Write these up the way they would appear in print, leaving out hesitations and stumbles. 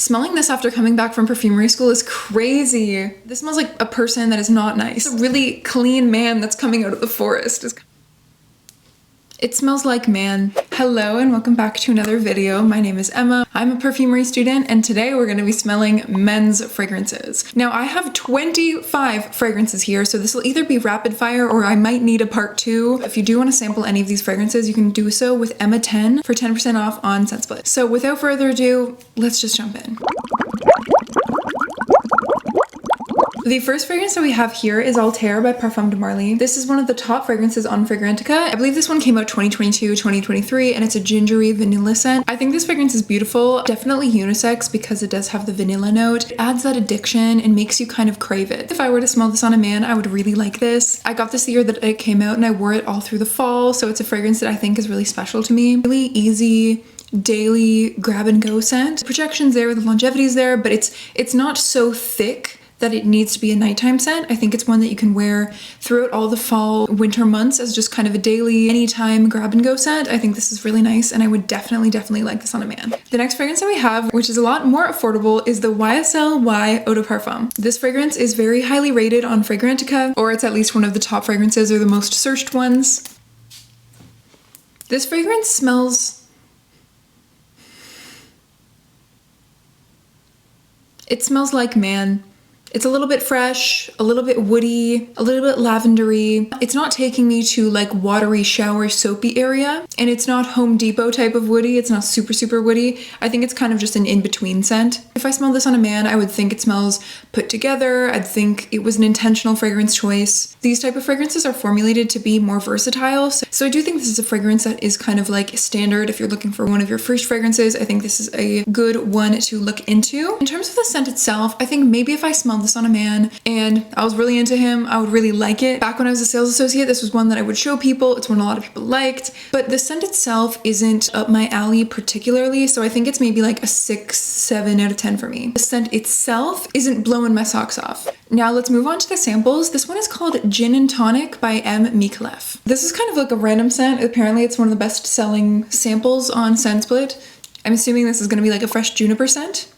Smelling this after coming back from perfumery school is crazy. This smells like a person that is not nice. A really clean man that's coming out of the forest. It smells like man. Hello and welcome back to another video. My name is Emma. I'm a perfumery student and today we're going to be smelling men's fragrances. Now I have 25 fragrances here, so this will either be rapid fire or I might need a part 2. If you do want to sample any of these fragrances, you can do so with Emma 10 for 10% off on ScentSplit. So without further ado, let's just jump in. The first fragrance that we have here is Althair by Parfum de Marly. This is one of the top fragrances on Fragrantica. I believe this one came out 2022, 2023, and it's a gingery vanilla scent. I think this fragrance is beautiful, definitely unisex because it does have the vanilla note. It adds that addiction and makes you kind of crave it. If I were to smell this on a man, I would really like this. I got this the year that it came out and I wore it all through the fall, so it's a fragrance that I think is really special to me. Really easy, daily grab and go scent. The projection's there, the longevity's there, but it's not so thick that it needs to be a nighttime scent. I think it's one that you can wear throughout all the fall, winter months as just kind of a daily, anytime grab and go scent. I think this is really nice and I would definitely like this on a man. The next fragrance that we have, which is a lot more affordable, is the YSL Y Eau de Parfum. This fragrance is very highly rated on Fragrantica, or it's at least one of the top fragrances or the most searched ones. This fragrance smells... It smells like man. It's a little bit fresh, a little bit woody, a little bit lavendery. It's not taking me to like watery shower soapy area, and it's not Home Depot type of woody. It's not super woody. I think it's kind of just an in-between scent. If I smell this on a man, I would think it smells put together. I'd think it was an intentional fragrance choice. These type of fragrances are formulated to be more versatile. So I do think this is a fragrance that is kind of like standard. If you're looking for one of your first fragrances, I think this is a good one to look into. In terms of the scent itself, I think maybe if I smelled this on a man and I was really into him, I would really like it. Back when I was a sales associate, this was one that I would show people. It's one a lot of people liked, but the scent itself isn't up my alley particularly, so I think it's maybe like a 6, 7 out of 10 for me. The scent itself isn't blowing my socks off. Now let's move on to the samples. This one is called GnTonic by M. Micallef. This is kind of like a random scent. Apparently it's one of the best selling samples on ScentSplit. I'm assuming this is going to be like a fresh juniper scent.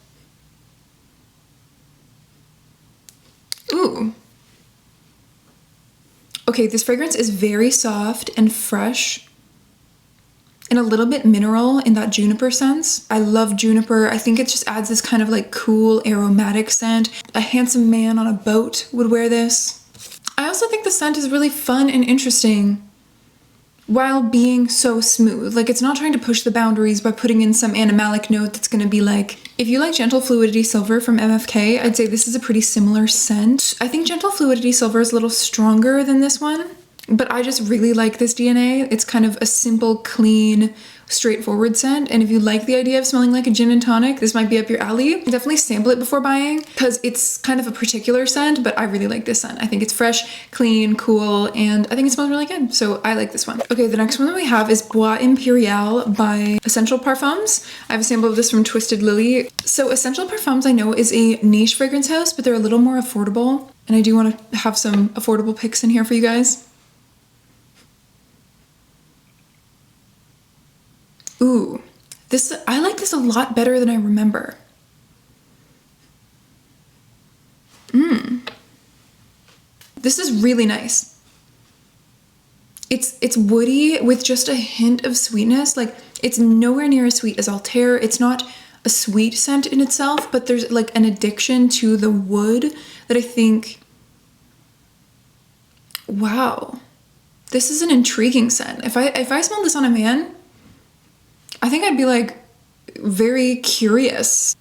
Ooh. Okay, this fragrance is very soft and fresh and a little bit mineral in that juniper sense. I love juniper. I think it just adds this kind of like cool aromatic scent. A handsome man on a boat would wear this. I also think the scent is really fun and interesting while being so smooth. Like, it's not trying to push the boundaries by putting in some animalic note that's gonna be like, if you like Gentle Fluidity Silver from MFK, I'd say this is a pretty similar scent. I think Gentle Fluidity Silver is a little stronger than this one, but I just really like this DNA. It's kind of a simple, clean, straightforward scent, and if you like the idea of smelling like a gin and tonic, this might be up your alley. Definitely sample it before buying because it's kind of a particular scent, but I really like this scent. I think it's fresh, clean, cool, and I think it smells really good, so I like this one. Okay, the next one that we have is Bois Imperial by Essential Parfums. I have a sample of this from Twisted Lily. So Essential Parfums, I know, is a niche fragrance house, but they're a little more affordable, and I do want to have some affordable picks in here for you guys. Ooh, I like this a lot better than I remember. This is really nice. It's woody with just a hint of sweetness. Like, it's nowhere near as sweet as Althair. It's not a sweet scent in itself, but there's like an addiction to the wood that I think, wow, this is an intriguing scent. If I smelled this on a man, I think I'd be like very curious.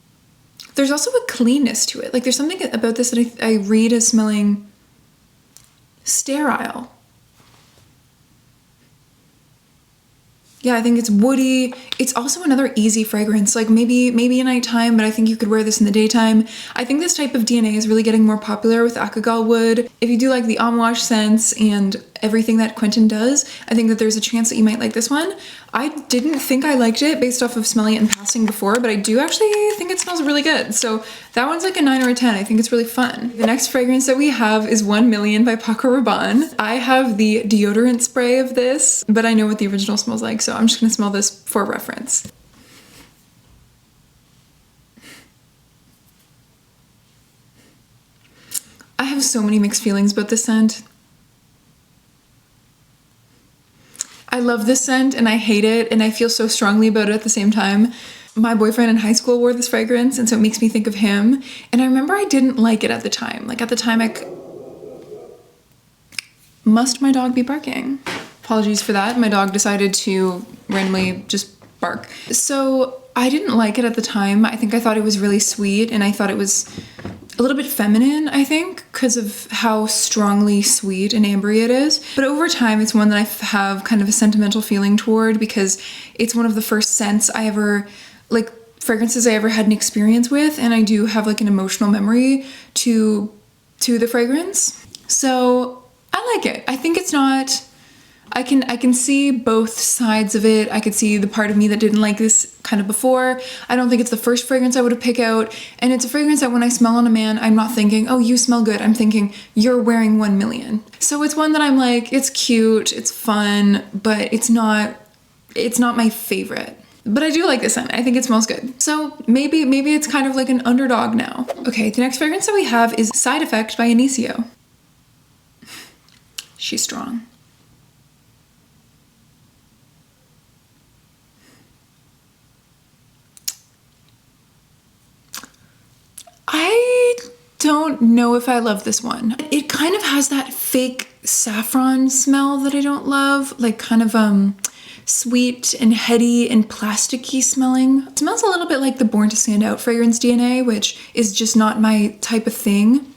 There's also a cleanness to it. Like, there's something about this that I read as smelling sterile. Yeah, I think it's woody. It's also another easy fragrance, like maybe a nighttime, but I think you could wear this in the daytime. I think this type of DNA is really getting more popular with Akagal wood. If you do like the Amouage scents and everything that Quentin does, I think that there's a chance that you might like this one. I didn't think I liked it based off of smelling it in passing before, but I do actually think it smells really good. So that one's like a 9 or a 10. I think it's really fun. The next fragrance that we have is 1 Million by Paco Rabanne. I have the deodorant spray of this, but I know what the original smells like, so I'm just gonna smell this for reference. have so many mixed feelings about this scent. I love this scent and I hate it, and I feel so strongly about it at the same time. My boyfriend in high school wore this fragrance, and so it makes me think of him. And I remember I didn't like it at the time. Like at the time Must my dog be barking? Apologies for that. My dog decided to randomly just bark. So I didn't like it at the time. I think I thought it was really sweet, and I thought it was a little bit feminine, I think, because of how strongly sweet and ambery it is. But over time, it's one that I have kind of a sentimental feeling toward, because it's one of the first scents I ever, like, fragrances I ever had an experience with, and I do have like an emotional memory to the fragrance. So I like it. I think it's not, I can see both sides of it. I could see the part of me that didn't like this kind of before. I don't think it's the first fragrance I would have picked out. And it's a fragrance that when I smell on a man, I'm not thinking, oh, you smell good. I'm thinking, you're wearing 1 million. So it's one that I'm like, it's cute, it's fun, but it's not my favorite. But I do like this scent. I think it smells good. So maybe it's kind of like an underdog now. Okay, the next fragrance that we have is Side Effect by Anicio. She's strong. I don't know if I love this one. It kind of has that fake saffron smell that I don't love, like kind of sweet and heady and plasticky smelling. It smells a little bit like the Born to Stand Out fragrance DNA, which is just not my type of thing.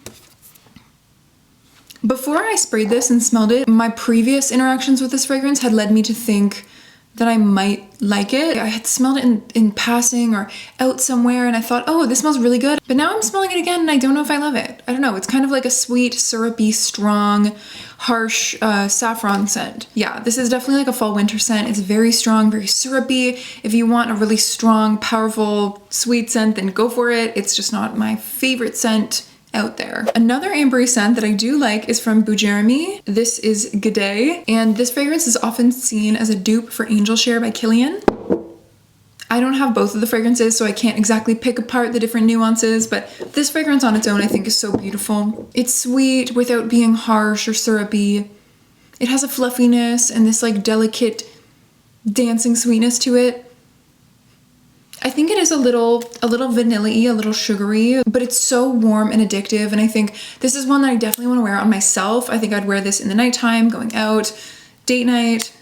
Before I sprayed this and smelled it, my previous interactions with this fragrance had led me to think that I might like it. I had smelled it in passing or out somewhere, and I thought, oh, this smells really good. But now I'm smelling it again and I don't know if I love it. I don't know, it's kind of like a sweet, syrupy, strong, harsh saffron scent. Yeah, this is definitely like a fall winter scent. It's very strong, very syrupy. If you want a really strong, powerful, sweet scent, then go for it. It's just not my favorite scent out there. Another ambery scent that I do like is from Bois Imperial. This is G'day, and this fragrance is often seen as a dupe for Angel Share by Kilian. I don't have both of the fragrances, so I can't exactly pick apart the different nuances, but this fragrance on its own I think is so beautiful. It's sweet without being harsh or syrupy. It has a fluffiness and this like delicate dancing sweetness to it. I think it is a little vanilla-y, a little sugary, but it's so warm and addictive, and I think this is one that I definitely want to wear on myself. I think I'd wear this in the nighttime, going out, date night,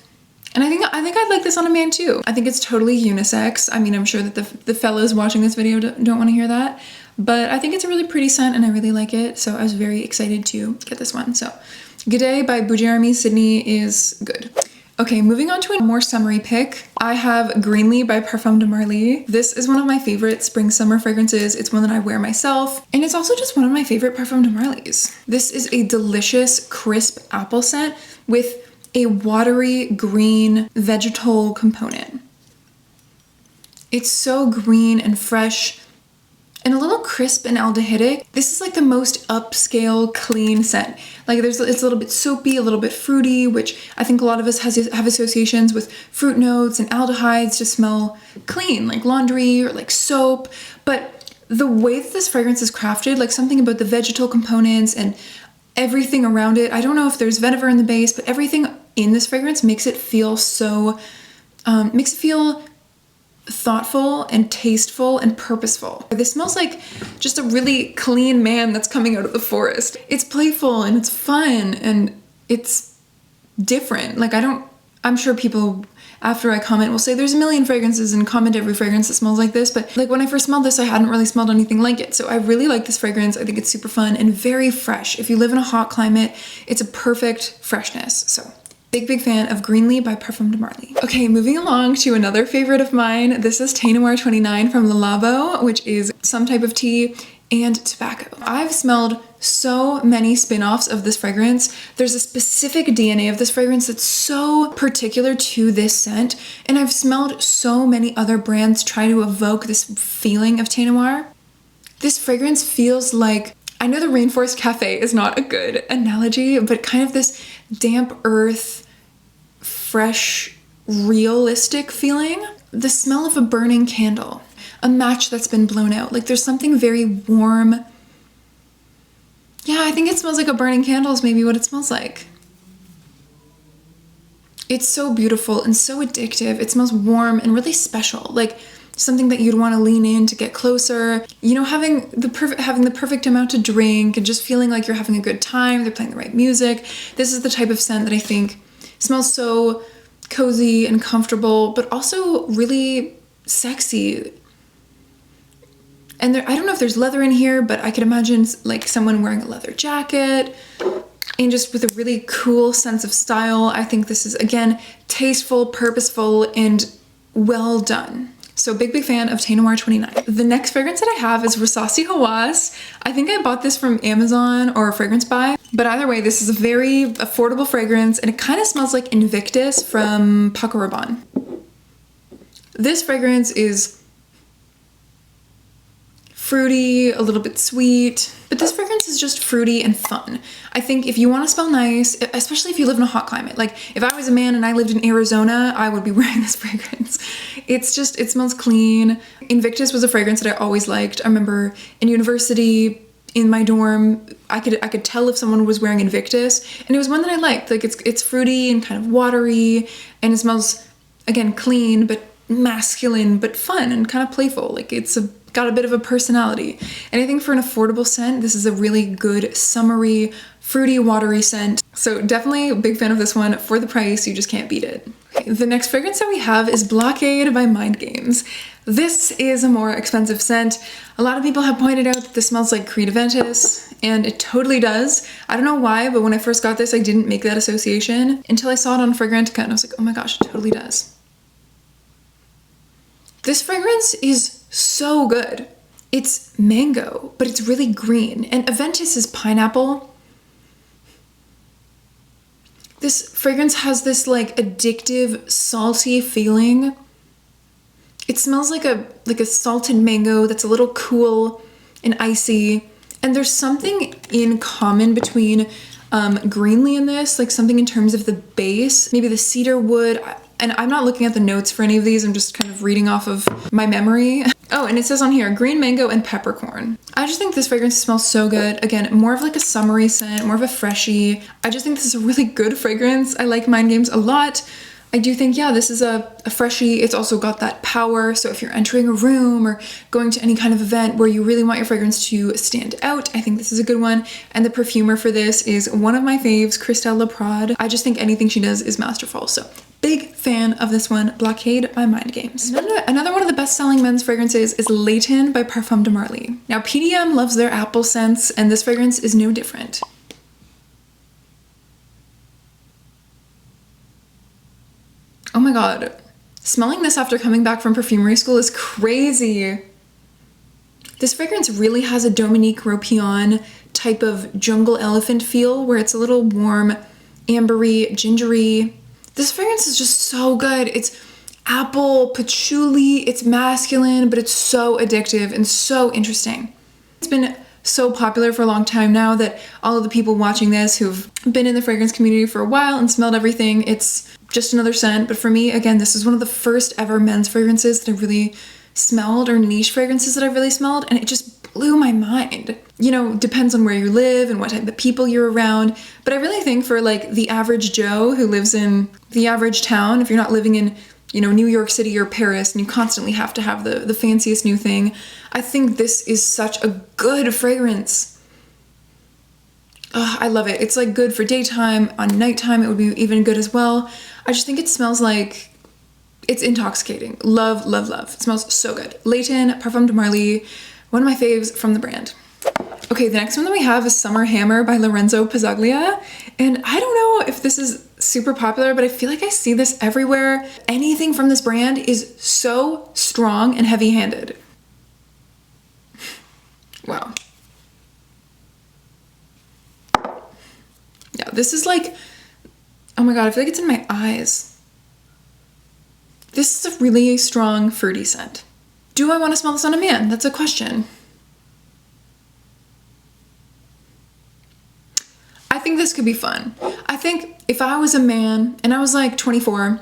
and I think I'd like this on a man too. I think it's totally unisex. I mean, I'm sure that the fellas watching this video don't want to hear that, but I think it's a really pretty scent and I really like it, so I was very excited to get this one. So, G'day by Bois Imperial Sydney is good. Okay, moving on to a more summery pick. I have Greenley by Parfum de Marly. This is one of my favorite spring summer fragrances. It's one that I wear myself, and it's also just one of my favorite Parfum de Marlys. This is a delicious, crisp apple scent with a watery green vegetal component. It's so green and fresh and a little crisp and aldehydic. This is like the most upscale, clean scent. Like it's a little bit soapy, a little bit fruity, which I think a lot of us have associations with fruit notes and aldehydes to smell clean, like laundry or like soap. But the way that this fragrance is crafted, like something about the vegetal components and everything around it, I don't know if there's vetiver in the base, but everything in this fragrance makes it feel so, makes it feel thoughtful and tasteful and purposeful. This smells like just a really clean man that's coming out of the forest. It's playful and it's fun and it's different. Like I'm sure people after I comment will say there's a million fragrances and comment every fragrance that smells like this, but like when I first smelled this, I hadn't really smelled anything like it. So I really like this fragrance. I think it's super fun and very fresh. If you live in a hot climate, it's a perfect freshness. So big fan of Greenley by Parfum de Marly. Okay, moving along to another favorite of mine. This is Thé Noir 29 from Le Labo, which is some type of tea and tobacco. I've smelled so many spin-offs of this fragrance. There's a specific DNA of this fragrance that's so particular to this scent, and I've smelled so many other brands try to evoke this feeling of Thé Noir. This fragrance feels like, I know the Rainforest Cafe is not a good analogy, but kind of this damp earth, fresh, realistic feeling. The smell of a burning candle, a match that's been blown out. Like there's something very warm Yeah, I think it smells like a burning candle is maybe what it smells like. It's so beautiful and so addictive. It smells warm and really special, like something that you'd want to lean in to get closer. You know, having the perfect amount to drink and just feeling like you're having a good time. They're playing the right music. This is the type of scent that I think smells so cozy and comfortable, but also really sexy. And I don't know if there's leather in here, but I could imagine like someone wearing a leather jacket and just with a really cool sense of style. I think this is, again, tasteful, purposeful, and well done. So big fan of Thé Noir 29. The next fragrance that I have is Rosassi Hawas. I think I bought this from Amazon or Fragrance Buy, but either way, this is a very affordable fragrance and it kind of smells like Invictus from Paco Rabanne. This fragrance is fruity, a little bit sweet, but this fragrance is just fruity and fun. I think if you want to smell nice, especially if you live in a hot climate, like if I was a man and I lived in Arizona, I would be wearing this fragrance. It's just, it smells clean. Invictus was a fragrance that I always liked. I remember in university, in my dorm, I could tell if someone was wearing Invictus, and it was one that I liked. Like it's fruity and kind of watery, and it smells, again, clean, but masculine, but fun and kind of playful. Like it's got a bit of a personality. And I think for an affordable scent, this is a really good summery, fruity, watery scent. So definitely a big fan of this one. For the price, you just can't beat it. Okay, the next fragrance that we have is Blockade by Mind Games. This is a more expensive scent. A lot of people have pointed out that this smells like Creed Aventus, and it totally does. I don't know why, but when I first got this, I didn't make that association until I saw it on Fragrantica, and I was like, oh my gosh, it totally does. This fragrance is so good. It's mango, but it's really green, and Aventus is pineapple. This fragrance has this like addictive, salty feeling. It smells like a salted mango that's a little cool and icy, and there's something in common between Greenley and this, like something in terms of the base, maybe the cedar wood. And I'm not looking at the notes for any of these, I'm just kind of reading off of my memory. Oh, and it says on here, green mango and peppercorn. I just think this fragrance smells so good. Again, more of like a summery scent, more of a freshie. I just think this is a really good fragrance. I like Mind Games a lot. I do think, yeah, this is a freshie. It's also got that power. So if you're entering a room or going to any kind of event where you really want your fragrance to stand out, I think this is a good one. And the perfumer for this is one of my faves, Christelle Laprade. I just think anything she does is masterful. So big fan of this one, Blockade by Mind Games. Another one of the best-selling men's fragrances is Layton by Parfum de Marly. Now, PDM loves their apple scents, and this fragrance is no different. Oh my god, smelling this after coming back from perfumery school is crazy. This fragrance really has a Dominique Ropillon type of jungle elephant feel, where it's a little warm, ambery, gingery. This fragrance is just so good. It's apple, patchouli, it's masculine, but it's so addictive and so interesting. It's been so popular for a long time now that all of the people watching this who've been in the fragrance community for a while and smelled everything, it's just another scent. But for me, again, this is one of the first ever men's fragrances that I really smelled, or niche fragrances that I really smelled, and it just blew my mind. You know, depends on where you live and what type of people you're around, but I really think for like the average Joe who lives in the average town, if you're not living in, you know, New York City or Paris and you constantly have to have the fanciest new thing, I think this is such a good fragrance. I love it. It's like good for daytime. On nighttime it would be even good as well. I just think it smells like it's intoxicating. Love, love, love. It smells so good. Layton, Parfum de Marly, one of my faves from the brand. Okay, the next one that we have is Summer Hammer by Lorenzo Pizzaglia. And I don't know if this is super popular, but I feel like I see this everywhere. Anything from this brand is so strong and heavy-handed. Wow. Yeah, this is like, oh my god, I feel like it's in my eyes. This is a really strong fruity scent. Do I want to smell this on a man? That's a question. I think this could be fun. I think if I was a man and I was like 24 and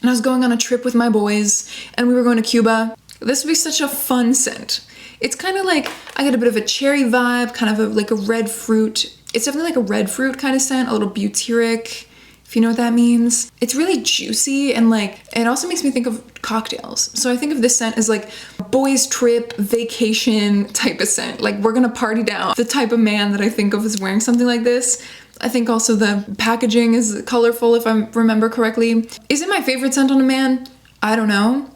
I was going on a trip with my boys and we were going to Cuba, this would be such a fun scent. It's kind of like, I get a bit of a cherry vibe, kind of like a red fruit. It's definitely like a red fruit kind of scent, a little butyric, if you know what that means. It's really juicy, and like, it also makes me think of cocktails. So I think of this scent as like boys trip, vacation type of scent. Like, we're gonna party down. The type of man that I think of as wearing something like this. I think also the packaging is colorful, if I remember correctly. Is it my favorite scent on a man? I don't know.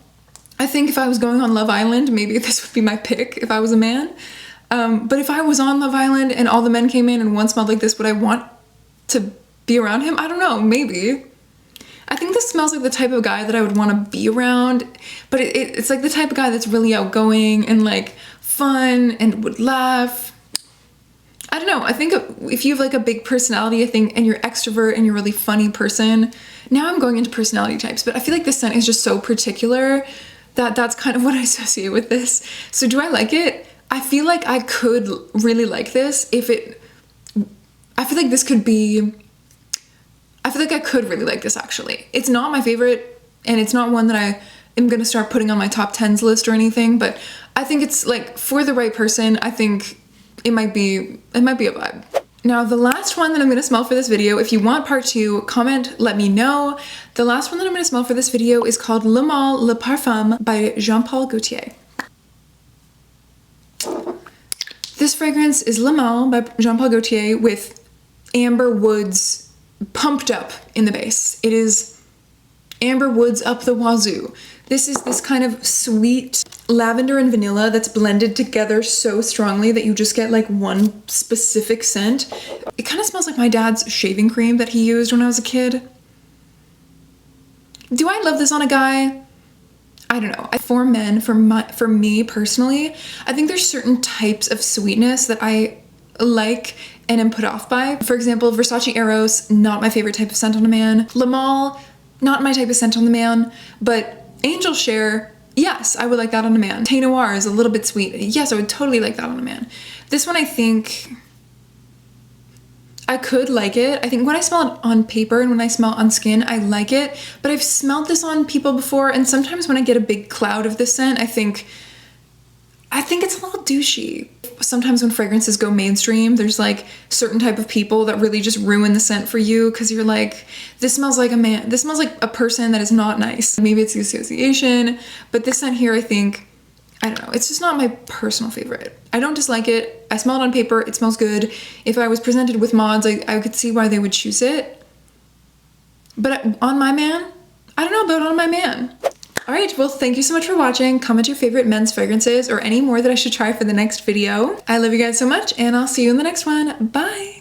I think if I was going on Love Island, maybe this would be my pick if I was a man. But if I was on Love Island and all the men came in and one smelled like this, would I want to be around him? I don't know, maybe. I think this smells like the type of guy that I would want to be around, but it's like the type of guy that's really outgoing and like fun and would laugh. I don't know, I think if you have like a big personality, I think, and you're extrovert and you're a really funny person. Now I'm going into personality types, but I feel like this scent is just so particular that that's kind of what I associate with this. So do I like it? I feel like I could really like this I feel like this could be, I feel like I could really like this actually. It's not my favorite, and it's not one that I am gonna start putting on my top 10s list or anything, but I think it's like, for the right person, I think it might be a vibe. Now, the last one that I'm gonna smell for this video, if you want part 2, comment, let me know. The last one that I'm gonna smell for this video is called Male Le Parfum by Jean-Paul Gaultier. This fragrance is Le Male by Jean-Paul Gaultier with amber woods pumped up in the base. It is amber woods up the wazoo. This is this kind of sweet lavender and vanilla that's blended together so strongly that you just get like one specific scent. It kind of smells like my dad's shaving cream that he used when I was a kid. Do I love this on a guy? I don't know. For men, for me personally, I think there's certain types of sweetness that I like and am put off by. For example, Versace Eros, not my favorite type of scent on a man. Le Male, not my type of scent on the man, but Angel Share, yes, I would like that on a man. Thé Noir is a little bit sweet. Yes, I would totally like that on a man. This one, I think I could like it. I think when I smell it on paper and when I smell it on skin, I like it, but I've smelled this on people before, and sometimes when I get a big cloud of this scent, I think it's a little douchey. Sometimes when fragrances go mainstream, there's like certain type of people that really just ruin the scent for you because you're like, this smells like a man, this smells like a person that is not nice. Maybe it's the association, but this scent here, I think, I don't know, it's just not my personal favorite. I don't dislike it. I smell it on paper, it smells good. If I was presented with mods, I could see why they would choose it. But on my man, I don't know about on my man. All right, well, thank you so much for watching. Comment your favorite men's fragrances or any more that I should try for the next video. I love you guys so much, and I'll see you in the next one. Bye.